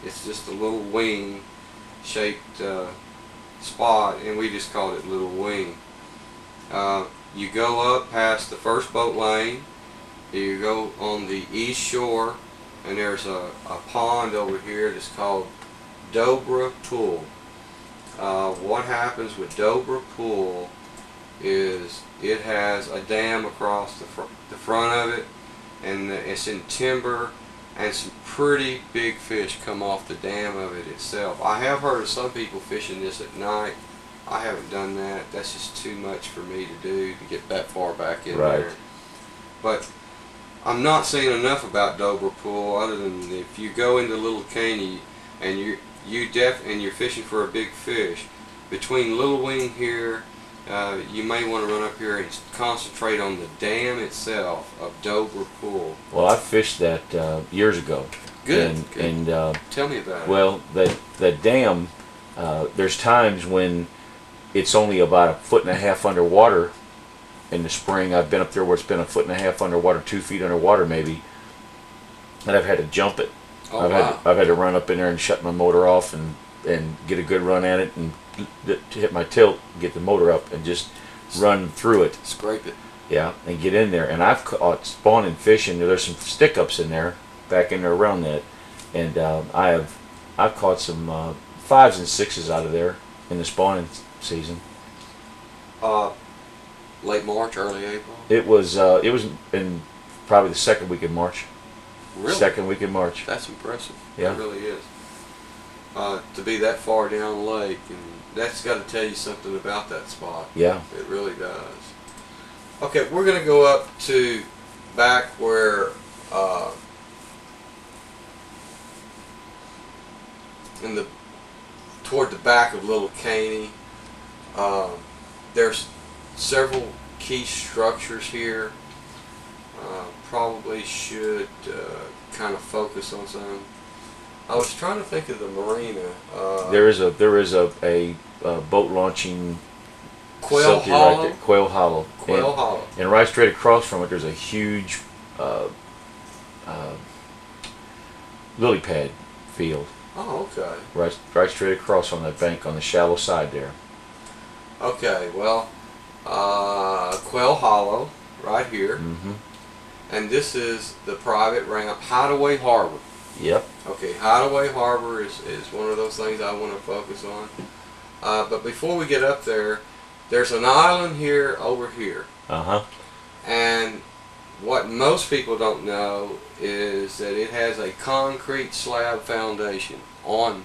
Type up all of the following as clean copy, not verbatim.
It's just a little wing shaped spot, and we just called it Little Wing. You go up past the first boat lane, you go on the east shore, and there's a pond over here that's called Dobra Pool. What happens with Dobra Pool is it has a dam across the front of it, and it's in timber, and some pretty big fish come off the dam of it itself. I have heard of some people fishing this at night. I haven't done that. That's just too much for me to do, to get that far back in there. But I'm not seeing enough about Dobra Pool, other than if you go into Little Caney and you're fishing for a big fish. Between Little Wing here, you may want to run up here and concentrate on the dam itself of Dobra Pool. Well, I fished that years ago. Good. And tell me about it. Well, that dam, there's times when it's only about 1.5 feet underwater in the spring. I've been up there where it's been 1.5 feet underwater, 2 feet underwater maybe, and I've had to jump it. Oh, I've had to run up in there and shut my motor off and get a good run at it, and to hit my tilt, get the motor up, and just run through it. Scrape it. Yeah, and get in there. And I've caught spawning fish, and there's some stick-ups in there, back in there around that. And I've caught some 5s and 6s out of there in the spawning season. Late March, early April. It was in probably the second week in March. Really? Second week in March. That's impressive. Yeah. It really is. To be that far down the lake, and that's got to tell you something about that spot. Yeah. It really does. Okay, we're going to go up to back where toward the back of Little Caney. There's several key structures here. Probably should kind of focus on some. I was trying to think of the marina. There is a boat launching Quail facility Hollow. right there. Quail Hollow. Quail Hollow. And right straight across from it, there's a huge lily pad field. Oh, okay. Right straight across on that bank on the shallow side there. Okay, well, Quail Hollow, right here. Mm-hmm. And this is the private ramp, Hideaway Harbor. Yep. Okay, Hideaway Harbor is one of those things I want to focus on. But before we get up there, there's an island here over here. Uh-huh. And what most people don't know is that it has a concrete slab foundation on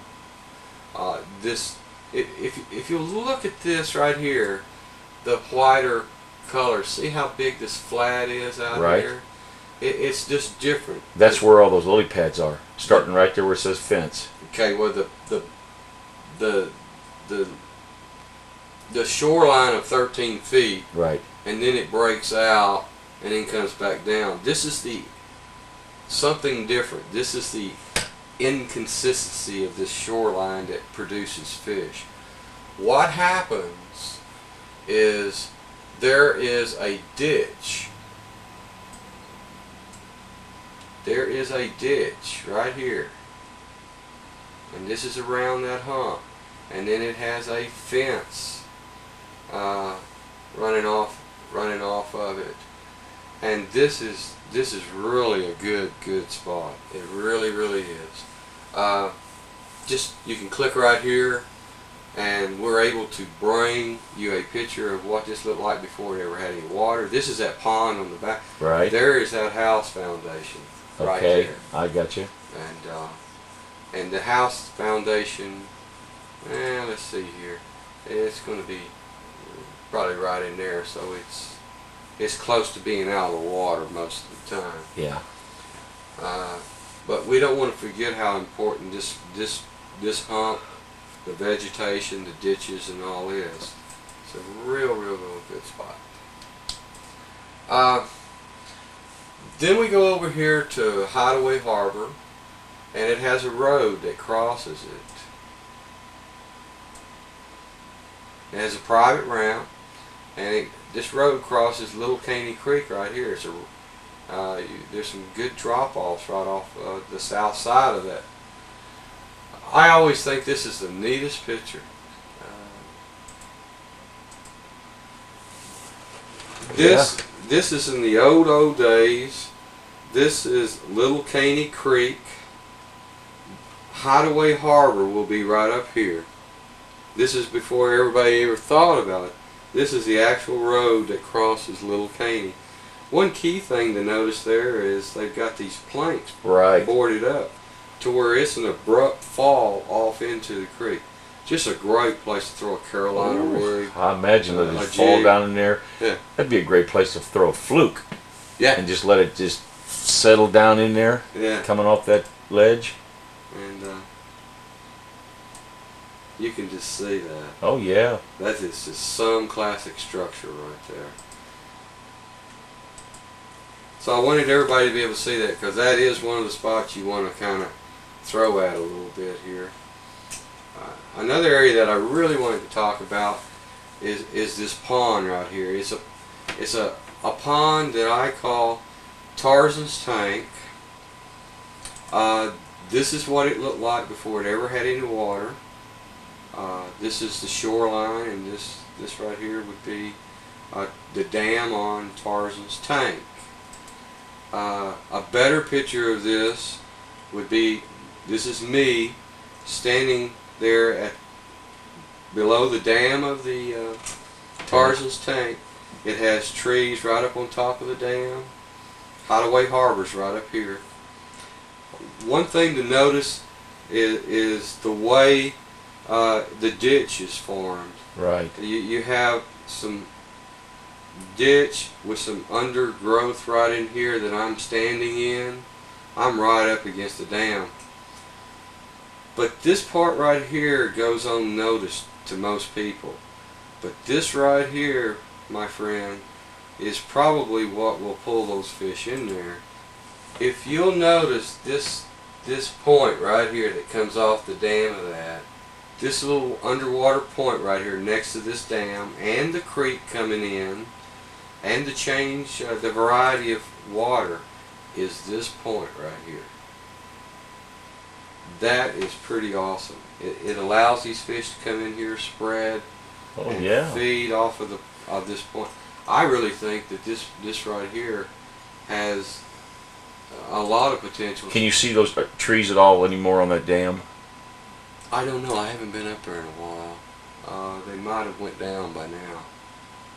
this. If you look at this right here, the whiter color, see how big this flat is out here? It's just different. That's where all those lily pads are, starting right there where it says fence. Okay, well the shoreline of 13 feet, right, and then it breaks out and then comes back down. This is something different. This is the inconsistency of this shoreline that produces fish. What happens is there is a ditch. There is a ditch right here, and this is around that hump, and then it has a fence running off of it, and this is really a good spot. It really is. Just you can click right here, and we're able to bring you a picture of what this looked like before it ever had any water. This is that pond on the back. Right. There is that house foundation. Right okay, there. I got you. And the house foundation, let's see here. It's going to be probably right in there, so it's close to being out of the water most of the time. Yeah. But we don't want to forget how important this hump, the vegetation, the ditches, and all is. It's a real good spot. Then we go over here to Hideaway Harbor, and it has a road that crosses it. It has a private ramp, and this road crosses Little Caney Creek right here. It's there's some good drop-offs right off the south side of I always think this is the neatest picture. This is in the old days. This is Little Caney Creek. Hideaway Harbor will be right up here. This is before everybody ever thought about it. This is the actual road that crosses Little Caney. One key thing to notice there is they've got these planks boarded up to where it's an abrupt fall off into the creek. Just a great place to throw a Carolina rig. I imagine they just fall down in there. Yeah. That'd be a great place to throw a fluke. Yeah. And just let it just settle down in there. Yeah. Coming off that ledge. And you can just see that. Oh yeah. That is just some classic structure right there. So I wanted everybody to be able to see that, because that is one of the spots you want to kind of throw at a little bit here. Another area that I really wanted to talk about is this pond right here. It's a pond that I call Tarzan's Tank. This is what it looked like before it ever had any water. This is the shoreline, and this right here would be the dam on Tarzan's Tank. A better picture of this would be, this is me standing there below the dam of the Tarzan's Tank. It has trees right up on top of the dam. Hideaway Harbor's right up here. One thing to notice is the way the ditch is formed. Right. You have some ditch with some undergrowth right in here that I'm standing in. I'm right up against the dam. But this part right here goes unnoticed to most people. But this right here, my friend, is probably what will pull those fish in there. If you'll notice this point right here that comes off the dam of that, this little underwater point right here next to this dam, and the creek coming in, and the change, the variety of water, is this point right here. That is pretty awesome. It allows these fish to come in here, spread, and feed off of this point. I really think that this right here has a lot of potential. Can you see those trees at all anymore on that dam? I don't know. I haven't been up there in a while. They might have went down by now.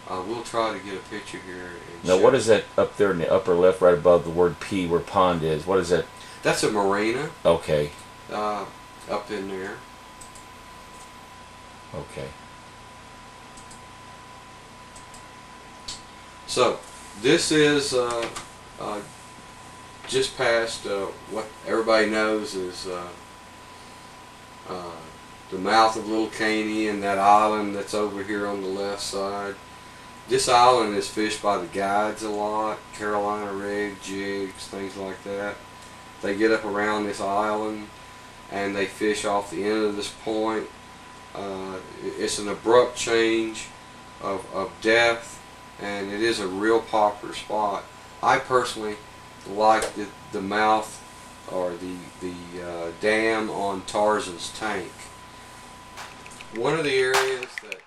We'll try to get a picture here. And now, what is that up there in the upper left, right above the word P, where pond is? What is that? That's a marina. Okay. Up in there. Okay. So this is just past what everybody knows is the mouth of Little Caney, and that island that's over here on the left side. This island is fished by the guides a lot. Carolina rig, jigs, things like that. They get up around this island and they fish off the end of this point. It's an abrupt change of depth, and it is a real popular spot. I personally like the mouth or the dam on Tarzan's Tank. One of the areas that